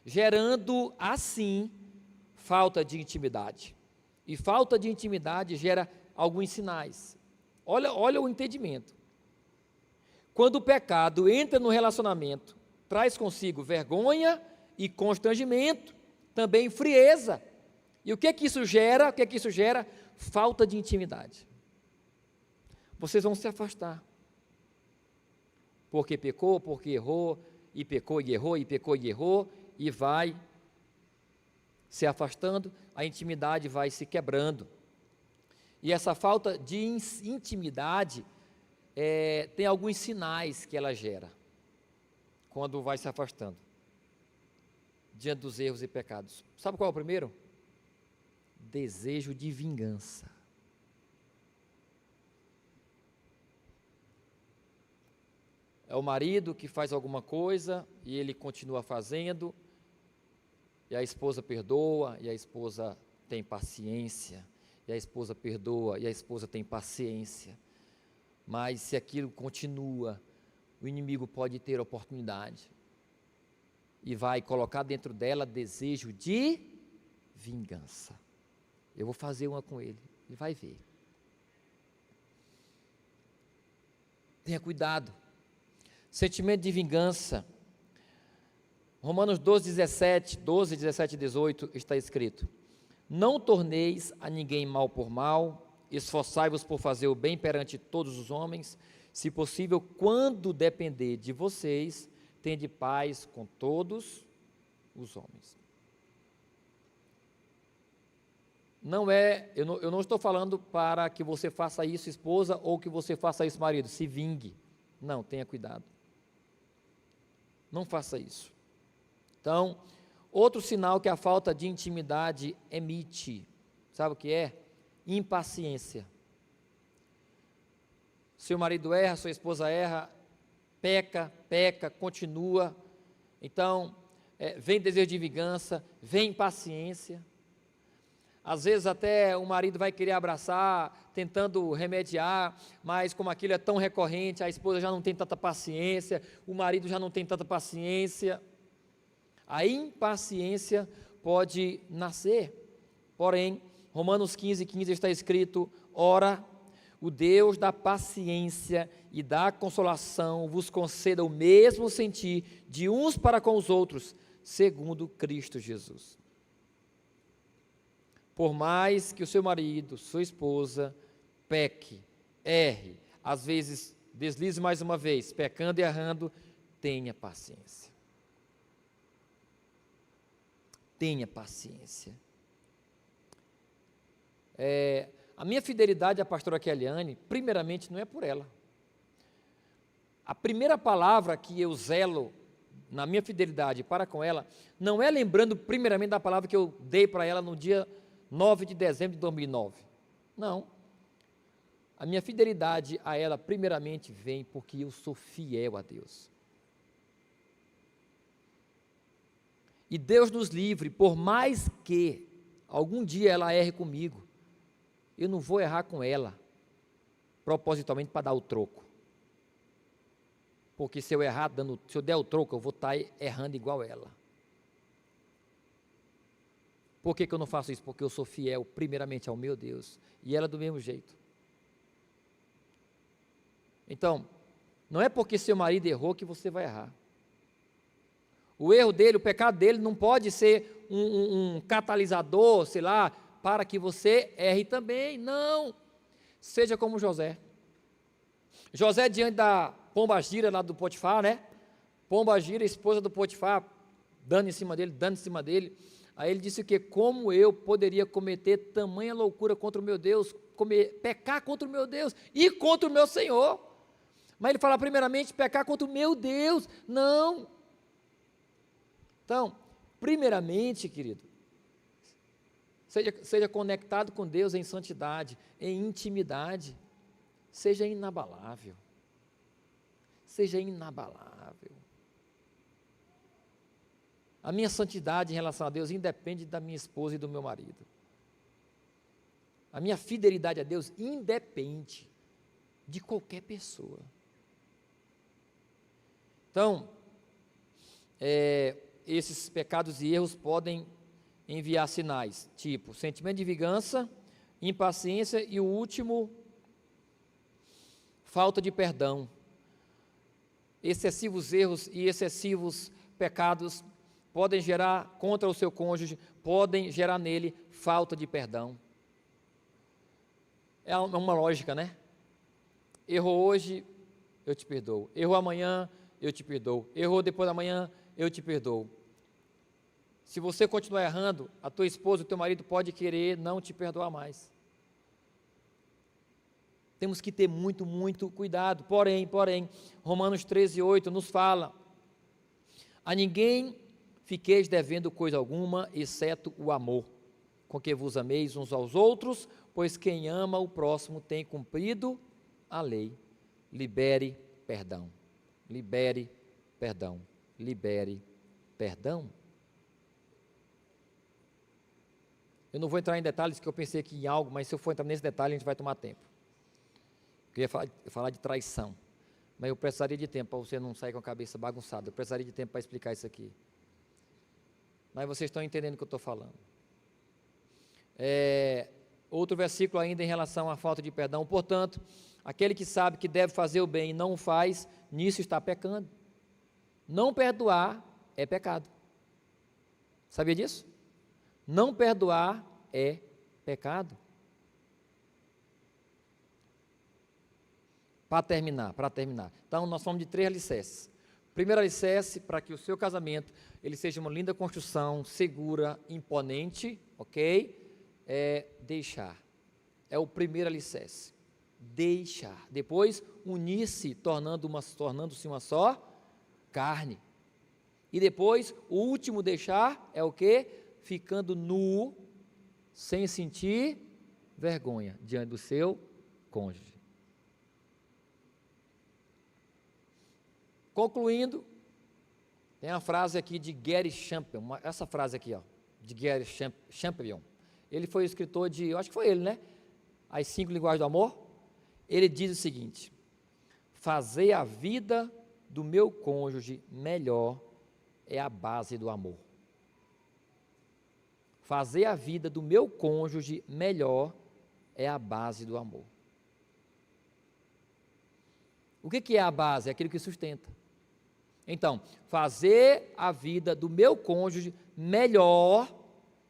gerando assim falta de intimidade. E falta de intimidade gera alguns sinais. Olha o entendimento. Quando o pecado entra no relacionamento, traz consigo vergonha e constrangimento, também frieza. E o que isso gera? O que isso gera? Falta de intimidade. Vocês vão se afastar. Porque pecou, porque errou, e pecou e errou, e pecou e errou, e vai se afastando, a intimidade vai se quebrando. E essa falta de intimidade tem alguns sinais que ela gera, quando vai se afastando. diante dos erros e pecados. Sabe qual é o primeiro? Desejo de vingança. É o marido que faz alguma coisa e ele continua fazendo, e a esposa perdoa, e a esposa tem paciência, e a esposa perdoa, e a esposa tem paciência. Mas se aquilo continua, o inimigo pode ter oportunidade e vai colocar dentro dela desejo de vingança. Eu vou fazer uma com ele, ele vai ver. Tenha cuidado. Sentimento de vingança. Romanos 12, 17 e 18 está escrito: não torneis a ninguém mal por mal, esforçai-vos por fazer o bem perante todos os homens, se possível, quando depender de vocês, tende paz com todos os homens. Eu não estou falando para que você faça isso, esposa, ou que você faça isso, marido, se vingue. Não, tenha cuidado. Não faça isso. Então, outro sinal que a falta de intimidade emite, sabe o que é? Impaciência. Seu marido erra, sua esposa erra, peca, continua. Então, vem desejo de vingança, vem impaciência. Às vezes até o marido vai querer abraçar, tentando remediar, mas como aquilo é tão recorrente, a esposa já não tem tanta paciência, o marido já não tem tanta paciência. A impaciência pode nascer. Porém, Romanos 15, 15 está escrito: ora, o Deus da paciência e da consolação vos conceda o mesmo sentir de uns para com os outros, segundo Cristo Jesus. Por mais que o seu marido, sua esposa, peque, erre, às vezes deslize mais uma vez, pecando e errando, tenha paciência. Tenha paciência. A minha fidelidade à pastora Keliane, primeiramente, não é por ela. A primeira palavra que eu zelo na minha fidelidade para com ela, não é lembrando primeiramente da palavra que eu dei para ela no dia 9 de dezembro de 2009. Não. A minha fidelidade a ela, primeiramente, vem porque eu sou fiel a Deus. E Deus nos livre, por mais que algum dia ela erre comigo, eu não vou errar com ela, propositalmente para dar o troco. Porque se eu errar, se eu der o troco, eu vou estar errando igual ela. Por que eu não faço isso? Porque eu sou fiel, primeiramente, ao meu Deus, e ela do mesmo jeito. Então, não é porque seu marido errou que você vai errar. O erro dele, o pecado dele não pode ser um catalisador, sei lá, para que você erre também. Não. Seja como José. José, diante da pombagira lá do Potifar, né? Pombagira, esposa do Potifar, dando em cima dele. Aí ele disse que como eu poderia cometer tamanha loucura contra o meu Deus, pecar contra o meu Deus e contra o meu Senhor. Mas ele fala primeiramente pecar contra o meu Deus. Não. Então, primeiramente, querido, seja conectado com Deus em santidade, em intimidade, seja inabalável. Seja inabalável. A minha santidade em relação a Deus independe da minha esposa e do meu marido. A minha fidelidade a Deus independe de qualquer pessoa. Então, esses pecados e erros podem enviar sinais, tipo sentimento de vingança, impaciência e o último, falta de perdão. Excessivos erros e excessivos pecados podem gerar contra o seu cônjuge, podem gerar nele falta de perdão. É uma lógica, né? Errou hoje, eu te perdoo. Errou amanhã, eu te perdoo. Errou depois da manhã, eu te perdoo. Se você continuar errando, a tua esposa, o teu marido pode querer não te perdoar mais. Temos que ter muito, muito cuidado. Porém, Romanos 13:8 nos fala: a ninguém fiqueis devendo coisa alguma, exceto o amor, com que vos ameis uns aos outros, pois quem ama o próximo tem cumprido a lei. Libere perdão, libere perdão, libere perdão. Eu não vou entrar em detalhes, que eu pensei aqui em algo, mas se eu for entrar nesse detalhe, a gente vai tomar tempo. Eu ia falar de traição, mas eu precisaria de tempo para você não sair com a cabeça bagunçada. Eu precisaria de tempo para explicar isso aqui. Mas vocês estão entendendo o que eu estou falando. Outro versículo ainda em relação à falta de perdão. Portanto, aquele que sabe que deve fazer o bem e não o faz, nisso está pecando. Não perdoar é pecado. Sabia disso? Não perdoar é pecado. Para terminar. Então, nós falamos de 3 alicerces. Primeiro alicerce, para que o seu casamento ele seja uma linda construção, segura, imponente, ok? É deixar. É o primeiro alicerce. Deixar. Depois, unir-se, tornando-se uma só carne. E depois, o último deixar é o quê? Ficando nu, sem sentir vergonha diante do seu cônjuge. Concluindo, tem a frase aqui de Gary Chapman, essa frase aqui, ó, de Gary Chapman. Ele foi o escritor de, eu acho que foi ele, né? As 5 linguagens do amor. Ele diz o seguinte: fazer a vida do meu cônjuge melhor é a base do amor. Fazer a vida do meu cônjuge melhor é a base do amor. O que é a base? É aquilo que sustenta. Então, fazer a vida do meu cônjuge melhor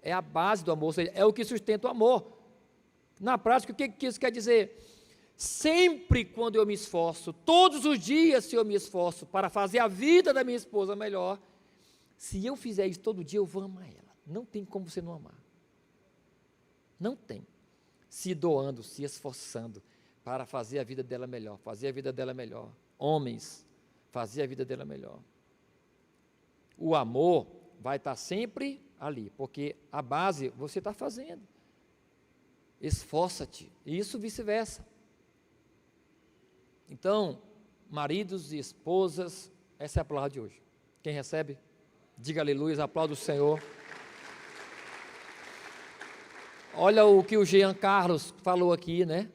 é a base do amor, ou seja, é o que sustenta o amor. Na prática, o que isso quer dizer? Sempre quando eu me esforço, todos os dias se eu me esforço para fazer a vida da minha esposa melhor, se eu fizer isso todo dia, eu vou amar ela. Não tem como você não amar. Não tem. Se doando, se esforçando para fazer a vida dela melhor, fazer a vida dela melhor. Homens, fazer a vida dela melhor. O amor vai estar sempre ali, porque a base você está fazendo. Esforça-te, e isso vice-versa. Então, maridos e esposas, essa é a palavra de hoje. Quem recebe, diga aleluia, aplauda o Senhor. Olha o que o Jean Carlos falou aqui, né?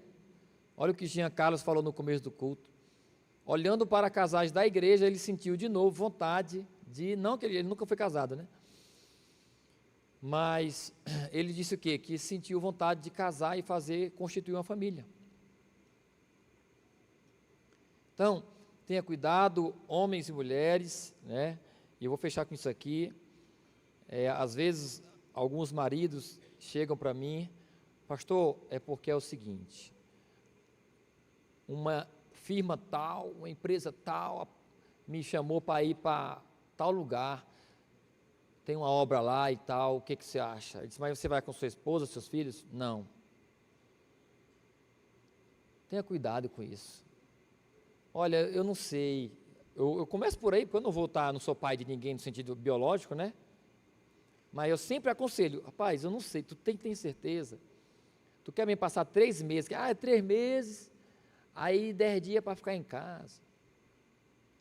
Olha o que o Jean Carlos falou no começo do culto. Olhando para casais da igreja, ele sentiu de novo vontade de, não que ele nunca foi casado, né? Mas ele disse o quê? Que sentiu vontade de casar e constituir uma família. Então, tenha cuidado, homens e mulheres, né? E eu vou fechar com isso aqui. Às vezes, alguns maridos chegam para mim, pastor, é porque é o seguinte, uma firma tal, uma empresa tal, me chamou para ir para tal lugar, tem uma obra lá e tal, o que você acha? Ele disse, mas você vai com sua esposa, seus filhos? Não. Tenha cuidado com isso. Olha, eu não sei, eu começo por aí, porque eu não sou pai de ninguém no sentido biológico, né? Mas eu sempre aconselho, rapaz, eu não sei, tu tem que ter certeza. Tu quer me passar 3 meses, 3 meses, aí 10 dias para ficar em casa.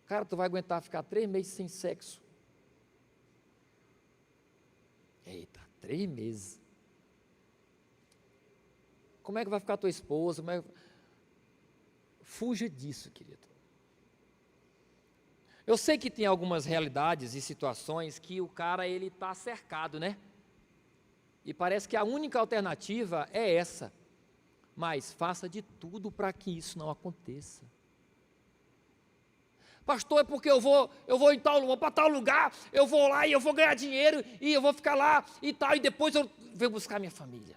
Cara, tu vai aguentar ficar 3 meses sem sexo? Eita, 3 meses. Como é que vai ficar tua esposa? Fuja disso, querido. Eu sei que tem algumas realidades e situações que o cara, ele está cercado, né? E parece que a única alternativa é essa. Mas faça de tudo para que isso não aconteça. Pastor, é porque eu vou para tal lugar, eu vou lá e eu vou ganhar dinheiro, e eu vou ficar lá e tal, e depois eu venho buscar minha família.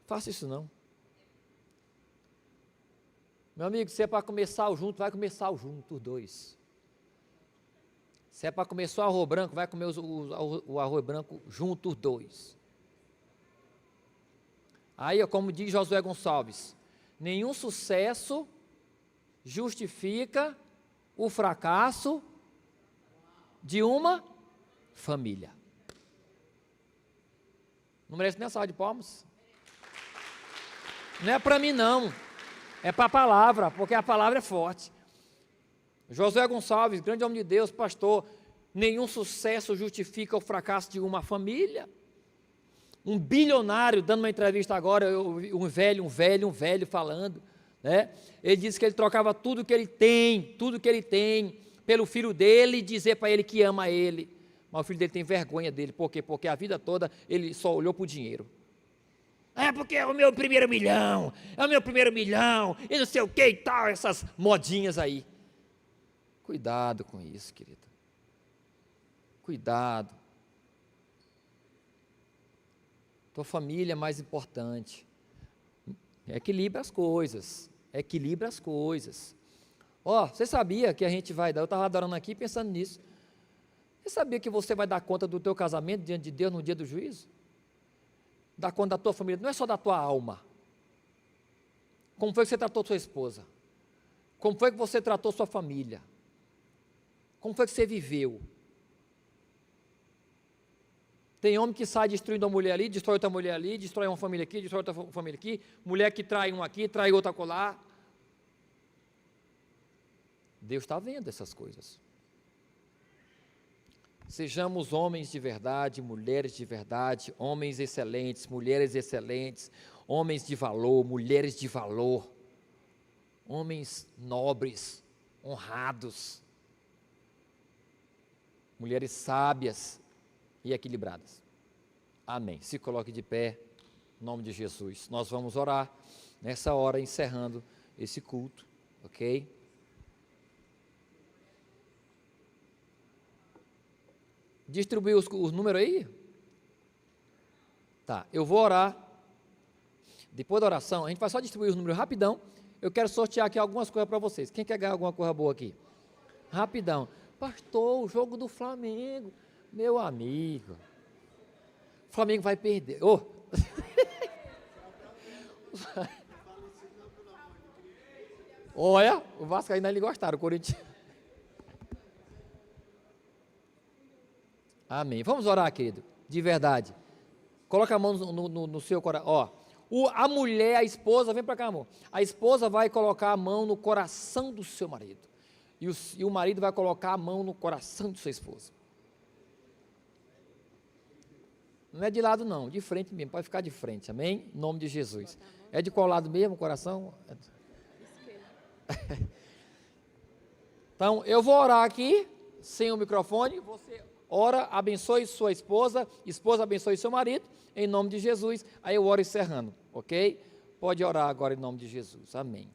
Faça isso não. Meu amigo, se é para comer sal junto, vai comer sal junto, os dois. Se é para comer só arroz branco, vai comer o arroz branco junto, os dois. Aí, como diz Josué Gonçalves, nenhum sucesso justifica o fracasso de uma família. Não merece nem a salva de palmas. Não é para mim não, é para a palavra, porque a palavra é forte. Josué Gonçalves, grande homem de Deus, pastor, nenhum sucesso justifica o fracasso de uma família. Um bilionário, dando uma entrevista agora, um velho falando, né? Ele disse que ele trocava tudo que ele tem, pelo filho dele e dizer para ele que ama ele. Mas o filho dele tem vergonha dele, por quê? Porque a vida toda ele só olhou para o dinheiro. É porque é o meu primeiro milhão, e não sei o que e tal, essas modinhas aí. Cuidado com isso, querido. Cuidado. Tua família é mais importante. Equilibra as coisas. Ó, você sabia que a gente vai dar, eu estava adorando aqui pensando nisso. Você sabia que você vai dar conta do teu casamento diante de Deus no dia do juízo? Dar conta da tua família, não é só da tua alma. Como foi que você tratou sua esposa? Como foi que você tratou sua família? Como foi que você viveu? Tem homem que sai destruindo uma mulher ali, destrói outra mulher ali, destrói uma família aqui, destrói outra família aqui, mulher que trai um aqui, trai outra acolá. Deus está vendo essas coisas. Sejamos homens de verdade, mulheres de verdade, homens excelentes, mulheres excelentes, homens de valor, mulheres de valor, homens nobres, honrados, mulheres sábias e equilibradas. Amém. Se coloque de pé, em nome de Jesus. Nós vamos orar nessa hora, encerrando esse culto, ok? Distribuir os números aí? Tá, eu vou orar. Depois da oração, a gente vai só distribuir os números rapidão. Eu quero sortear aqui algumas coisas para vocês. Quem quer ganhar alguma coisa boa aqui? Rapidão. Pastor, o jogo do Flamengo. Meu amigo. O Flamengo vai perder. Oh. Olha, o Vasco ainda lhe gostaram, o Corinthians. Amém. Vamos orar, querido, de verdade. Coloca a mão no seu coração. Ó, a mulher, a esposa, vem para cá, amor. A esposa vai colocar a mão no coração do seu marido. E o marido vai colocar a mão no coração de sua esposa. Não é de lado não, de frente mesmo, pode ficar de frente, amém? Em nome de Jesus. É de qual lado mesmo, o coração? Então, eu vou orar aqui, sem o microfone, você ora, abençoe sua esposa abençoe seu marido, em nome de Jesus, aí eu oro encerrando, ok? Pode orar agora em nome de Jesus, amém.